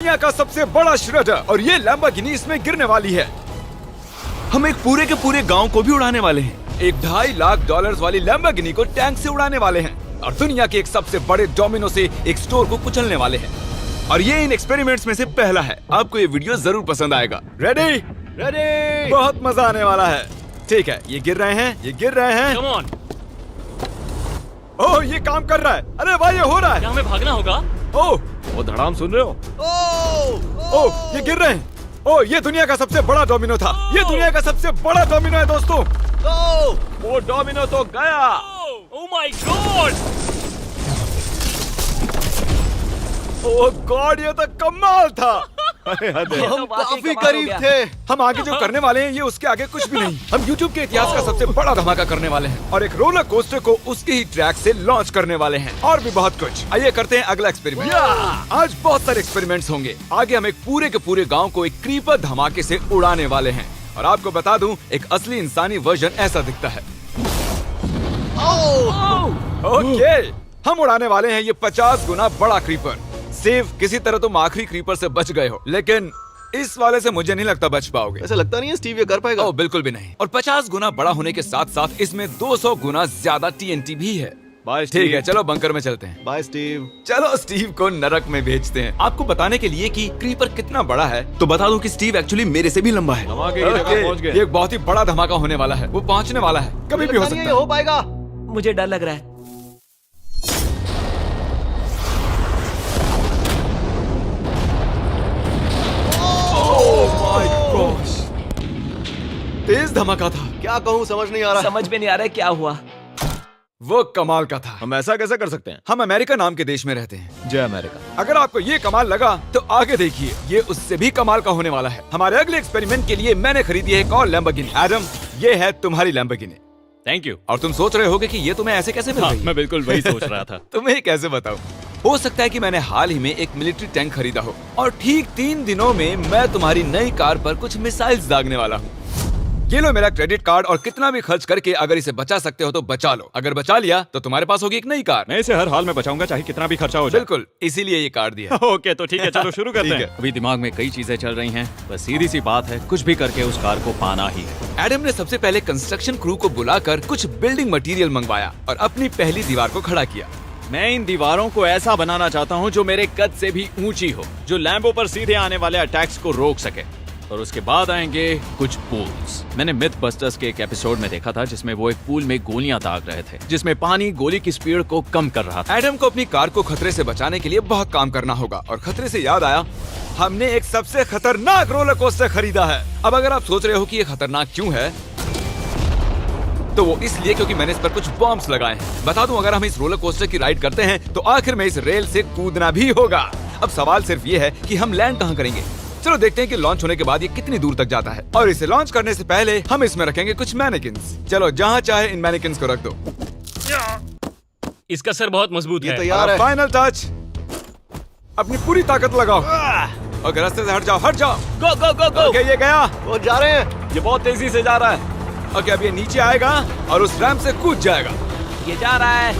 दुनिया का सबसे बड़ा श्रेडर और ये लैम्बोर्गिनी इसमें गिरने वाली है। हम एक पूरे के पूरे गांव को भी उड़ाने वाले हैं। एक $2.5 लाख वाली लैम्बोर्गिनी को टैंक से उड़ाने वाले हैं और दुनिया के एक सबसे बड़े डोमिनो से एक स्टोर को कुचलने वाले हैं। और ये इन एक्सपेरिमेंट्स में से पहला है। आपको ये वीडियो जरूर पसंद आएगा। रेडी? रेडी। बहुत मजा आने वाला है। ठीक है, ये गिर रहे हैं। Come on. ओह, ये काम कर रहा है। अरे भाई, ये हो रहा है। क्या हमें भागना होगा? ओह, वो धड़ाम सुन रहे हो? ओह, ये गिर रहे हैं। ओह, ये दुनिया का सबसे बड़ा डोमिनो था। ये दुनिया का सबसे बड़ा डोमिनो है दोस्तों। वो डोमिनो तो गया। Oh my God! Oh God, ये तो कमाल था। हम काफी करीब थे। हम आगे जो करने वाले हैं ये उसके आगे कुछ भी नहीं। हम YouTube के इतिहास का सबसे बड़ा धमाका करने वाले हैं और एक रोलर कोस्टर को उसके ही ट्रैक से लॉन्च करने वाले हैं और भी बहुत कुछ। आइए करते हैं अगला एक्सपेरिमेंट। आज बहुत सारे एक्सपेरिमेंट्स होंगे। आगे हम एक पूरे के पूरे गांव को एक क्रीपर धमाके से उड़ाने वाले हैं और आपको बता दूं, एक असली इंसानी वर्जन ऐसा दिखता है। ओके, हम उड़ाने वाले हैं ये 50 गुना बड़ा क्रीपर। सेव, किसी तरह तुम आखिरी क्रीपर से बच गए हो, लेकिन इस वाले से मुझे नहीं लगता बच पाओगे। ऐसा लगता नहीं है स्टीव ये कर पाएगा। ओह बिल्कुल भी नहीं। और 50 गुना बड़ा होने के साथ साथ इसमें 200 गुना ज्यादा TNT भी है। बाय ठीक है, चलो बंकर में चलते हैं। Bye Steve. चलो स्टीव को नरक में भेजते हैं। आपको बताने के लिए कि क्रीपर कितना बड़ा है, तो बता दूं कि स्टीव एक्चुअली मेरे से भी लंबा है। धमाके की जगह पहुंच गए। ये एक बहुत ही बड़ा धमाका होने वाला है। वो पहुंचने वाला है, कभी भी हो सकता है। हो पाएगा। मुझे डर लग रहा है। तेज धमाका था। क्या कहूँ समझ नहीं आ रहा। समझ में नहीं आ रहा है क्या हुआ। वो कमाल का था। हम ऐसा कैसे कर सकते हैं? हम अमेरिका नाम के देश में रहते हैं। जय अमेरिका। अगर आपको ये कमाल लगा तो आगे देखिए, ये उससे भी कमाल का होने वाला है। हमारे अगले एक्सपेरिमेंट के लिए मैंने खरीदी है एक और लैम्बोर्गिनी। एडम, ये है तुम्हारी लैम्बोर्गिनी। Thank you. और तुम सोच रहे होगे कि ये तुम्हें ऐसे कैसे मिल हाँ, गई? मैं बिल्कुल वही सोच रहा था। तुम्हें कैसे बताऊं? हो सकता है कि मैंने हाल ही में एक मिलिट्री टैंक खरीदा हो और ठीक 3 दिनों में मैं तुम्हारी नई कार पर कुछ मिसाइल्स दागने वाला हूँ। ये लो मेरा क्रेडिट कार्ड और कितना भी खर्च करके अगर इसे बचा सकते हो तो बचा लो। अगर बचा लिया तो तुम्हारे पास होगी एक नई कार। मैं इसे हर हाल में बचाऊंगा, चाहे कितना भी खर्चा हो जाए। बिल्कुल, इसीलिए ये कार्ड दिया। ओके, तो ठीक है, चलो शुरू करते ठीक हैं। है। अभी दिमाग में कई चीजें चल रही हैं, बस सीधी सी बात है, कुछ भी करके उस कार को पाना ही है। एडम ने सबसे पहले कंस्ट्रक्शन क्रू को बुलाकर कुछ बिल्डिंग मटेरियल मंगवाया और अपनी पहली दीवार को खड़ा किया। मैं इन दीवारों को ऐसा बनाना चाहता हूँ जो मेरे कद से भी ऊंची हो, जो लैम्बो पर सीधे आने वाले अटैक्स को रोक सके। और उसके बाद आएंगे कुछ पूल्स। मैंने मिथ बस्टर्स के एक एपिसोड में देखा था जिसमें वो एक पूल में गोलियां दाग रहे थे, जिसमें पानी गोली की स्पीड को कम कर रहा था। एडम को अपनी कार को खतरे से बचाने के लिए बहुत काम करना होगा और खतरे से याद आया, हमने एक सबसे खतरनाक रोलर कोस्टर खरीदा है। अब अगर आप सोच रहे हो कि ये खतरनाक क्यों है, तो वो इसलिए क्योंकि मैंने इस पर कुछ बॉम्ब्स लगाए हैं। बता दूं, अगर हम इस रोलर कोस्टर की राइड करते हैं तो आखिर में इस रेल से कूदना भी होगा। अब सवाल सिर्फ ये है कि हम लैंड कहाँ करेंगे। चलो देखते हैं कि लॉन्च होने के बाद ये कितनी दूर तक जाता है। और इसे लॉन्च करने से पहले हम इसमें रखेंगे कुछ मैनिकिन्स। चलो जहाँ चाहे इन मैनिकिन्स को रख दो। इसका सर बहुत मजबूत ये है। तैयार है। फाइनल टच, अपनी पूरी ताकत लगाओ। ओके, रास्ते से हट जाओ। गो गो गो गो। ओके, ये गया। वो जा रहे हैं। ये बहुत तेजी से जा रहा है। ओके, अब ये नीचे आएगा और उस रैंप से कूद जाएगा। ये जा रहा है।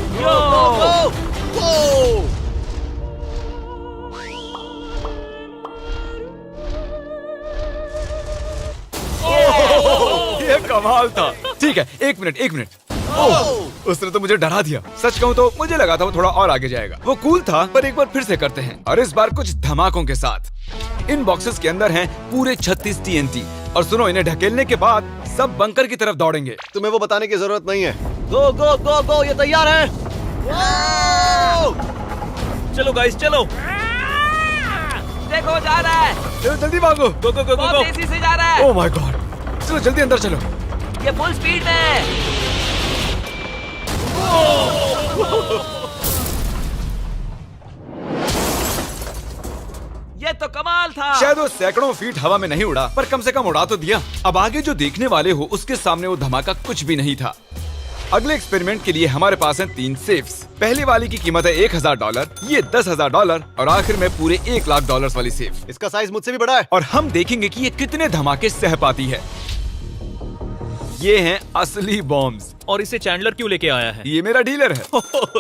ये कमाल था। ठीक है, एक मिनट। ओह, उसने तो मुझे डरा दिया। सच कहूँ तो मुझे लगा था वो थोड़ा और आगे जाएगा। वो कूल था, पर एक बार फिर से करते हैं और इस बार कुछ धमाकों के साथ। इन बॉक्सेस के अंदर हैं पूरे 36 TNT और सुनो, इन्हें ढकेलने के बाद सब बंकर की तरफ दौड़ेंगे। तुम्हें वो बताने की जरूरत नहीं है। गो गो गो गो, ये तैयार है। चलो गाइस, चलो। देखो, जा रहा है। चलो जल्दी भागो। गो गो गो गो Oh गो। तेजी से जा रहा है। ओह माय गॉड, चलो जल्दी अंदर चलो। ये फुल स्पीड में। ये तो कमाल था। शायद वो सैकड़ों फीट हवा में नहीं उड़ा, पर कम से कम उड़ा तो दिया। अब आगे जो देखने वाले हो उसके सामने वो धमाका कुछ भी नहीं था। अगले एक्सपेरिमेंट के लिए हमारे पास हैं 3 सेफ्स। पहली वाली की कीमत है $1000, ये $10,000 और आखिर में पूरे $1 लाख वाली सेफ। इसका साइज मुझसे भी बड़ा है। और हम देखेंगे कि ये कितने धमाके सह पाती है। ये हैं असली बॉम्ब्स। और इसे चैंडलर क्यों लेके आया है? ये मेरा डीलर है।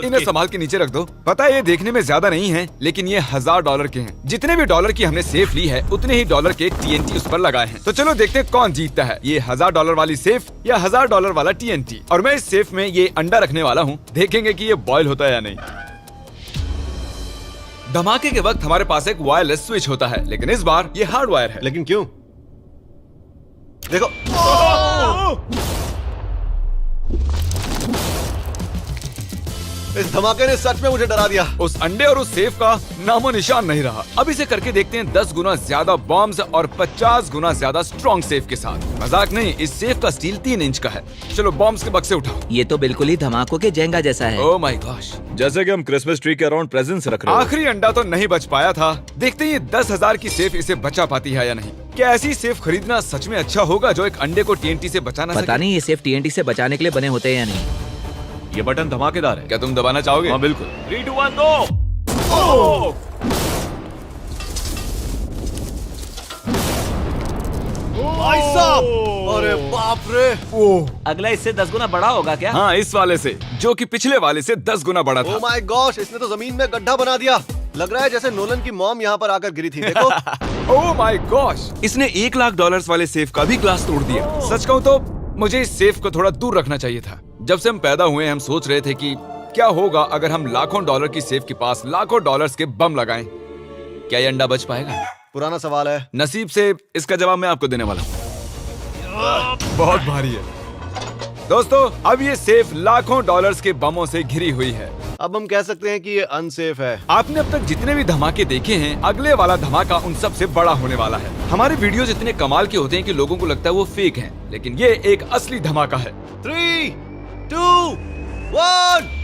इन्हें संभाल के नीचे रख दो। पता है ये देखने में ज्यादा नहीं है, लेकिन ये $1000 के हैं। जितने भी डॉलर की हमने सेफ ली है, उतने ही डॉलर के TNT उस पर लगाए हैं। तो चलो देखते हैं कौन जीतता है, ये $1000 वाली सेफ या $1000 वाला TNT। और मैं इस सेफ में ये अंडा रखने वाला हूँ, देखेंगे कि ये बॉयल होता है या नहीं। धमाके के वक्त हमारे पास एक वायरलेस स्विच होता है, लेकिन इस बार ये हार्ड वायर है। लेकिन क्यों? देखो, इस धमाके ने सच में मुझे डरा दिया। उस अंडे और उस सेफ का नामो निशान नहीं रहा। अब इसे करके देखते हैं 10 गुना ज्यादा बॉम्ब्स और 50 गुना ज्यादा स्ट्रॉन्ग सेफ के साथ। मजाक नहीं, इस सेफ का स्टील 3 इंच का है। चलो बॉम्ब्स के बक्से उठाओ। ये तो बिल्कुल ही धमाकों के जेंगा जैसा है। ओह माय गॉश, जैसे कि हम क्रिसमस ट्री के अराउंड प्रेजेंट्स रख रहे हैं। आखिरी अंडा तो नहीं बच पाया था। देखते हैं ये 10,000 की सेफ इसे बचा पाती है या नहीं। क्या ऐसी सेफ खरीदना सच में अच्छा होगा जो एक अंडे को TNT से बचा ना पता सके? नहीं ये सेफ TNT से बचाने के लिए बने होते हैं या नहीं। ये बटन धमाकेदार है। क्या तुम दबाना चाहोगे? हाँ बिल्कुल। 3, 2, 1 दो। भाई साहब, अरे बाप रे। अगला इससे 10 गुना बड़ा होगा क्या? हाँ, इस वाले से, जो कि पिछले वाले से 10 गुना बड़ा ओह था। माय गॉश, इसने तो जमीन में गड्ढा बना दिया। लग रहा है जैसे नोलन की मॉम यहाँ पर आकर गिरी थी। देखो। ओह माय गॉश, इसने $1,00,000 वाले सेफ का भी ग्लास तोड़ दिया। सच कहूँ तो मुझे इस सेफ को थोड़ा दूर रखना चाहिए था। जब से हम पैदा हुए हम सोच रहे थे कि क्या होगा अगर हम लाखों डॉलर की सेफ के पास लाखों डॉलर्स के बम लगाएं। क्या ये अंडा बच पाएगा? पुराना सवाल है। नसीब से इसका जवाब मैं आपको देने वाला हूँ। बहुत भारी है दोस्तों। अब ये सेफ लाखों डॉलर्स के बमों से घिरी हुई है। अब हम कह सकते हैं कि ये अनसेफ है। आपने अब तक जितने भी धमाके देखे हैं, अगले वाला धमाका उन सब से बड़ा होने वाला है। हमारे वीडियोस इतने कमाल के होते हैं कि लोगों को लगता है वो फेक हैं, लेकिन ये एक असली धमाका है। 3, 2, 1।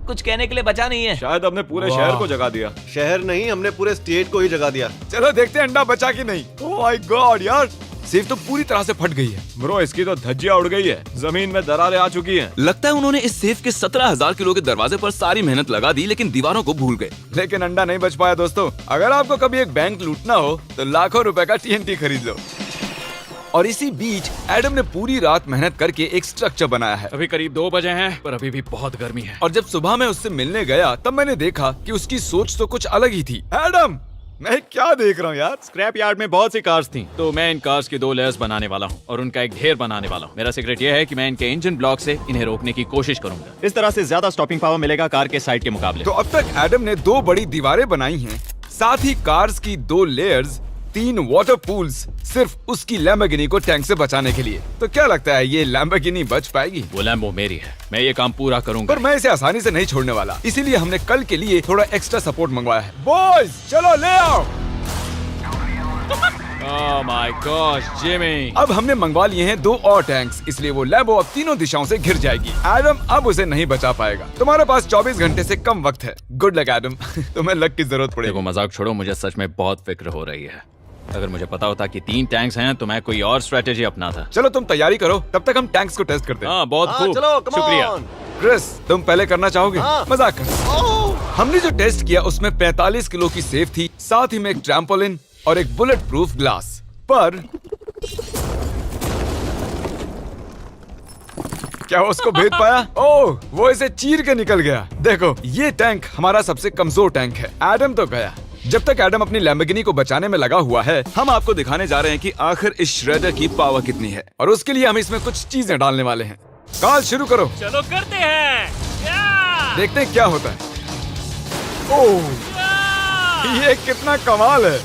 कुछ कहने के लिए बचा नहीं है। शायद हमने पूरे शहर को जगा दिया। शहर नहीं, हमने पूरे स्टेट को ही जगा दिया। चलो देखते हैं अंडा बचा कि नहीं। ओह माय गॉड यार, सेफ तो पूरी तरह से फट गई है। ब्रो, इसकी तो धज्जियां उड़ गई है। जमीन में दरारें आ चुकी हैं। लगता है उन्होंने इस सेफ के 17,000 किलो के दरवाजे पर सारी मेहनत लगा दी, लेकिन दीवारों को भूल गए। लेकिन अंडा नहीं बच पाया दोस्तों। अगर आपको कभी एक बैंक लूटना हो तो लाखों रुपए का TNT खरीद लो। और इसी बीच एडम ने पूरी रात मेहनत करके एक स्ट्रक्चर बनाया है। अभी करीब 2 बजे हैं, पर अभी भी बहुत गर्मी है। और जब सुबह मैं उससे मिलने गया तब मैंने देखा कि उसकी सोच तो कुछ अलग ही थी। एडम, मैं क्या देख रहा हूँ यार? स्क्रैप यार्ड में बहुत सी कार्स थी, तो मैं इन कार्स की 2 लेयर्स बनाने वाला हूँ और उनका एक ढेर बनाने वाला हूँ। मेरा सीक्रेट यह है कि मैं इनके इंजन ब्लॉक से इन्हें रोकने की कोशिश करूंगा। इस तरह से ज्यादा स्टॉपिंग पावर मिलेगा कार के साइड के मुकाबले। तो अब तक एडम ने 2 बड़ी दीवारें बनाई हैं, साथ ही कार्स की 2 लेयर्स, 3 वाटर पूल्स, सिर्फ उसकी लैम्बोर्गिनी को टैंक से बचाने के लिए। तो क्या लगता है ये लैम्बोर्गिनी बच पाएगी? वो लैम्बो मेरी है, मैं ये काम पूरा करूंगा। पर मैं इसे आसानी से नहीं छोड़ने वाला, इसीलिए हमने कल के लिए थोड़ा एक्स्ट्रा सपोर्ट मंगवाया है। बॉयज चलो ले आओ। Oh my gosh Jimmy. अब हमने मंगवा लिए हैं 2 और टैंक्स, इसलिए वो लैम्बो अब तीनों दिशाओं से घिर जाएगी। एडम अब उसे नहीं बचा पाएगा। तुम्हारे पास 24 घंटे से कम वक्त है। Good luck Adam. तुम्हें लक की जरूरत देखो पड़ेगी। मजाक छोड़ो, मुझे सच में बहुत फिक्र हो रही है। अगर मुझे पता होता कि 3 टैंक्स हैं तो मैं कोई और स्ट्रेटेजी अपनाता। चलो तुम तैयारी करो, तब तक हम टैंक्स को टेस्ट करते हैं। हाँ बहुत हाँ, खूब, चलो, come शुक्रिया। on। क्रिस, तुम पहले करना चाहोगे? हाँ। मजाक कर। हमने जो टेस्ट किया उसमें 45 किलो की सेफ थी, साथ ही में एक ट्रैम्पोलिन और एक बुलेट प्रूफ ग्लास। पर क्या वो उसको भेद पाया? ओह, वो इसे चीर के निकल गया। देखो, ये टैंक हमारा सबसे कमजोर टैंक है। एडम तो गया। जब तक एडम अपनी लैम्बोर्गिनी को बचाने में लगा हुआ है, हम आपको दिखाने जा रहे हैं कि आखिर इस श्रेडर की पावर कितनी है, और उसके लिए हम इसमें कुछ चीजें डालने वाले हैं। कार्ल शुरू करो। चलो करते हैं। या! देखते हैं क्या होता है। ओह, या! ये कितना कमाल है।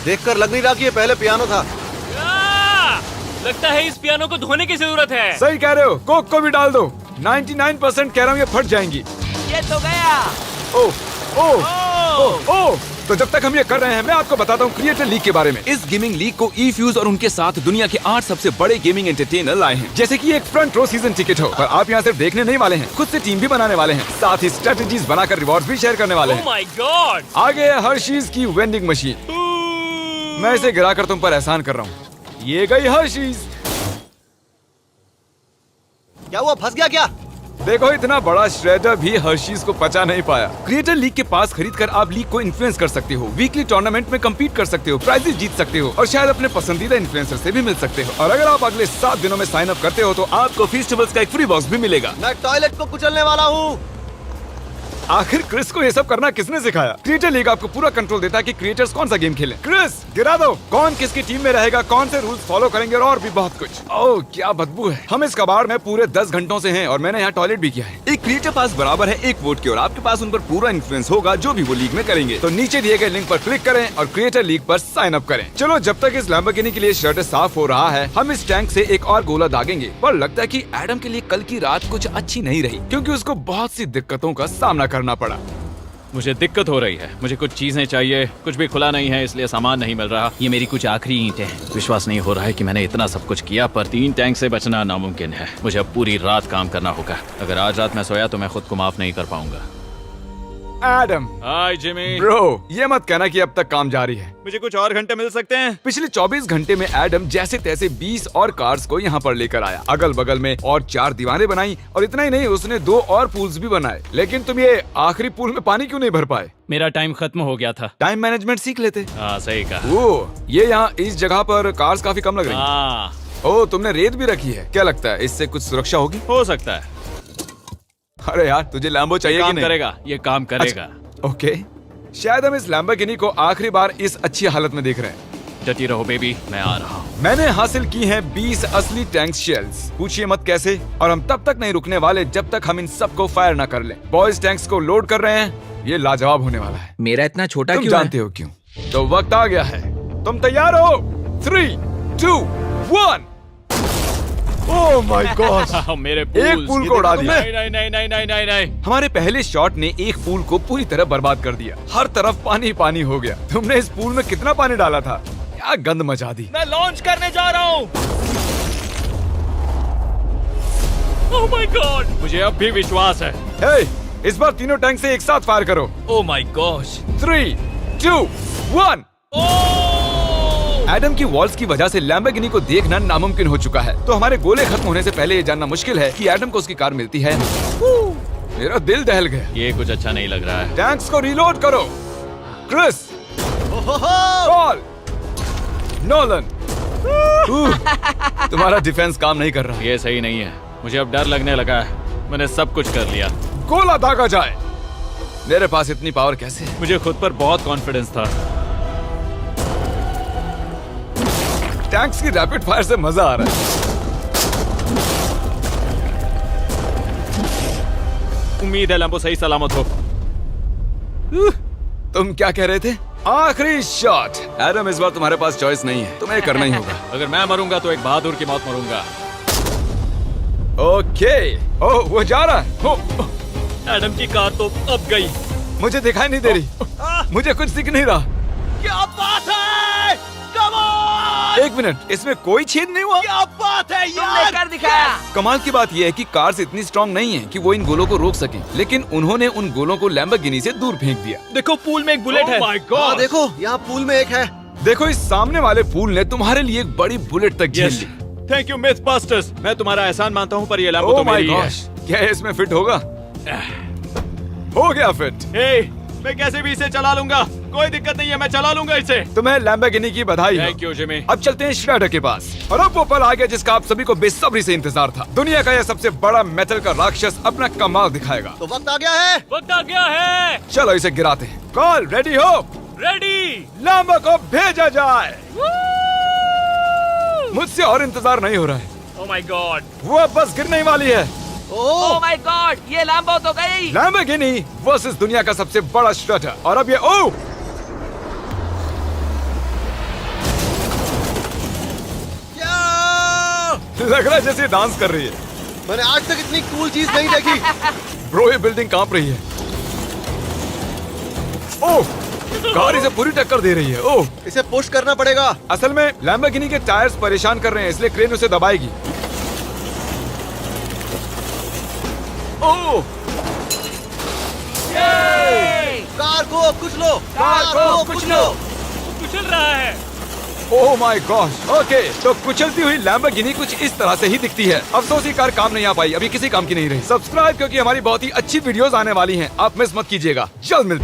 देखकर लग नहीं रहा कि ये पहले पियानो था। या! लगता है इस पियानो को धोने की जरूरत है। सही कह रहे हो, कोक को भी डाल दो। 99% कह रहा हूँ ये फट जाएंगी। ये तो गया। ओह ओह ओह ओह। तो जब तक हम ये कर रहे हैं, मैं आपको बताता हूँ क्रिएटर लीग के बारे में। इस गेमिंग लीग को E-Fuse और उनके साथ दुनिया के 8 सबसे बड़े गेमिंग एंटरटेनर लाए हैं। जैसे कि एक फ्रंट रो सीजन टिकट हो, पर आप यहाँ सिर्फ देखने नहीं वाले हैं, खुद से टीम भी बनाने वाले हैं, साथ ही स्ट्रेटेजीज बनाकर रिवॉर्ड भी शेयर करने वाले ओह हैं। My God. आगे है हर्शीज की वेंडिंग मशीन। मैं इसे गिराकर तुम पर एहसान कर रहा हूँ। ये गई हर्शीज। क्या हुआ, फंस गया क्या? देखो इतना बड़ा श्रेडर भी हर्शीज को पचा नहीं पाया। क्रिएटर लीग के पास खरीद कर आप लीग को इन्फ्लुएंस कर सकते हो, वीकली टूर्नामेंट में कम्पीट कर सकते हो, प्राइजेस जीत सकते हो और शायद अपने पसंदीदा इन्फ्लुएंसर से भी मिल सकते हो। और अगर आप अगले 7 दिनों में साइन अप करते हो तो आपको फेस्टिवल्स का एक फ्री बॉक्स भी मिलेगा। मैं टॉयलेट को कुचलने वाला हूँ। आखिर क्रिस को ये सब करना किसने सिखाया? क्रिएटर लीग आपको पूरा कंट्रोल देता है कि क्रिएटर्स कौन सा गेम खेलें। क्रिस गिरा दो, कौन किसकी टीम में रहेगा, कौन से रूल्स फॉलो करेंगे और भी बहुत कुछ। ओह क्या बदबू है। हम इस कबाड़ में पूरे 10 घंटों से हैं और मैंने यहाँ टॉयलेट भी किया है। एक क्रिएटर पास बराबर है एक वोट के और आपके पास उन पर पूरा इन्फ्लुएंस होगा जो भी वो लीग में करेंगे। तो नीचे दिए गए लिंक पर क्लिक करें और क्रिएटर लीग पर साइन अप करें। चलो जब तक इस लैम्बोर्गिनी के लिए शर्ट साफ हो रहा है हम इस टैंक से एक और गोला दागेंगे। पर लगता है कि एडम के लिए कल की रात कुछ अच्छी नहीं रही क्योंकि उसको बहुत सी दिक्कतों का सामना करना पड़ा। मुझे दिक्कत हो रही है, मुझे कुछ चीजें चाहिए, कुछ भी खुला नहीं है इसलिए सामान नहीं मिल रहा। ये मेरी कुछ आखिरी ईंटें हैं। विश्वास नहीं हो रहा है कि मैंने इतना सब कुछ किया पर 3 टैंक से बचना नामुमकिन है। मुझे अब पूरी रात काम करना होगा। अगर आज रात मैं सोया तो मैं खुद को माफ नहीं कर पाऊंगा। एडम हाय जिमी। ब्रो ये मत कहना कि अब तक काम जारी है। मुझे कुछ और घंटे मिल सकते हैं? पिछले 24 घंटे में एडम जैसे तैसे 20 और कार्स को यहाँ पर लेकर आया, अगल बगल में और 4 दीवारें बनाई और इतना ही नहीं उसने 2 और पूल्स भी बनाए। लेकिन तुम ये आखिरी पूल में पानी क्यों नहीं भर पाए? मेरा टाइम खत्म हो गया था। टाइम मैनेजमेंट सीख लेते। हाँ सही कहा। ओ ये यहाँ इस जगह पर कार्स काफी कम लग रही हैं। हाँ ओ तुमने रेत भी रखी है, क्या लगता है इससे कुछ सुरक्षा होगी? हो सकता है। अरे यार तुझे लैम्बो चाहिए कि काम नहीं? करेगा, ये काम करेगा। ओके शायद हम इस लैम्बोर्गिनी को आखिरी बार इस अच्छी हालत में देख रहे हैं। डटी रहो बेबी, मैं आ रहा हूँ। मैंने हासिल की हैं 20 असली टैंक शेल्स। पूछिए मत कैसे, और हम तब तक नहीं रुकने वाले जब तक हम इन सबको फायर ना कर लें। बॉयज टैंक्स को लोड कर रहे हैं, ये लाजवाब होने वाला है। मेरा इतना छोटा तुम क्यों जानते हो क्यों? तो वक्त आ गया है, तुम तैयार हो? 3, 2, 1। ओह माय गॉड मेरे एक पूल को उड़ा दिया। नहीं नहीं नहीं नहीं नहीं नहीं। हमारे पहले शॉट ने एक पूल को पूरी तरह बर्बाद कर दिया। हर तरफ पानी पानी हो गया। तुमने इस पूल में कितना पानी डाला था? क्या गंद मचा दी। मैं लॉन्च करने जा रहा हूँ। Oh my God. मुझे अब भी विश्वास है। हे, इस बार तीनों टैंक से एक साथ फायर करो। Oh my gosh. 3, 2, 1। एडम की वॉल्स की वजह से लैम्बोर्गिनी को देखना नामुमकिन हो चुका है। तो हमारे गोले खत्म होने से पहले ये जानना मुश्किल है कि एडम को उसकी कार मिलती है। मेरा दिल दहल गया। ये कुछ अच्छा नहीं लग रहा है। टैंक्स को रीलोड करो। Chris, Paul, Nolan. तुम्हारा डिफेंस काम नहीं कर रहा। ये सही नहीं है। मुझे अब डर लगने लगा है। मैंने सब कुछ कर लिया। गोला दागा जाए। मेरे पास इतनी पावर कैसे है? मुझे खुद पर बहुत कॉन्फिडेंस था। टैंक्स की रैपिड फायर से मजा आ रहा है। उम्मीद है लैम्बो सही सलामत हो। तुम क्या कह रहे थे? आखिरी शॉट। एडम इस बार तुम्हारे पास चॉइस नहीं है, तुम्हें करना ही होगा। अगर मैं मरूंगा तो एक बहादुर की मौत मरूंगा। ओके। ओह वो जा रहा है। एडम की कार तो अब गई। मुझे दिखाई नहीं दे रही। मुझे कुछ दिख नहीं रहा। क्या बात है? Come on! एक मिनट, इसमें कोई छेद नहीं हुआ। क्या बात है तुमने कर दिखाया। कमाल की बात यह है कि कार्स इतनी स्ट्रांग नहीं है कि वो इन गोलों को रोक सके, लेकिन उन्होंने उन गोलों को लैम्बोर्गिनी से दूर फेंक दिया। देखो पूल में एक बुलेट है। माय हाँ गॉड। देखो यहाँ पूल में एक है। देखो इस सामने वाले पूल ने तुम्हारे लिए एक बड़ी बुलेट तक झेल ली। Thank you myth busters. मैं तुम्हारा एहसान मानता हूँ पर ये लैम्बो तो ओह माय मेरी है। गॉश, क्या ये इसमें फिट होगा? हो गया फिट। हे, मैं कैसे भी इसे चला लूंगा। कोई दिक्कत नहीं है, मैं चला लूंगा इसे। तुम्हें लैम्बोर्गिनी की बधाई हो। Thank you Jimmy. अब चलते हैं श्रेडर के पास। और अब वो पल आ गया जिसका आप सभी को बेसब्री से इंतजार था। दुनिया का यह सबसे बड़ा मेटल का राक्षस अपना कमाल दिखाएगा। तो वक्त आ गया है। वक्त आ गया है। चलो इसे गिराते हैं। कॉल रेडी हो? रेडी। लैम्बो को भेजा जाए। मुझसे और इंतजार नहीं हो रहा है। Oh my God. वो अब बस गिरने ही वाली है। ओह माय गॉड, ये लैम्बो तो गई। लैम्बोर्गिनी वर्सेस दुनिया का सबसे बड़ा श्रेडर। और अब ये ओ लग रहा है जैसे डांस कर रही है। मैंने आज तक इतनी कूल चीज नहीं देखी। ब्रो ये बिल्डिंग कांप रही है। ओह कार इसे पूरी टक्कर दे रही है। ओह इसे पुश करना पड़ेगा। असल में लैम्बोर्गिनी के टायर्स परेशान कर रहे हैं, इसलिए क्रेन उसे दबाएगी। ओह कार को कुचलो। कार को कुचलो। कुचल रहा है। Oh my gosh. ओके, तो कुचलती हुई लैम्बोर्गिनी कुछ इस तरह से ही दिखती है। अफसोस ये कार काम नहीं आ पाई, अभी किसी काम की नहीं रही। सब्सक्राइब, क्योंकि हमारी बहुत ही अच्छी वीडियोस आने वाली हैं। आप मिस मत कीजिएगा। जल्द मिलते हैं।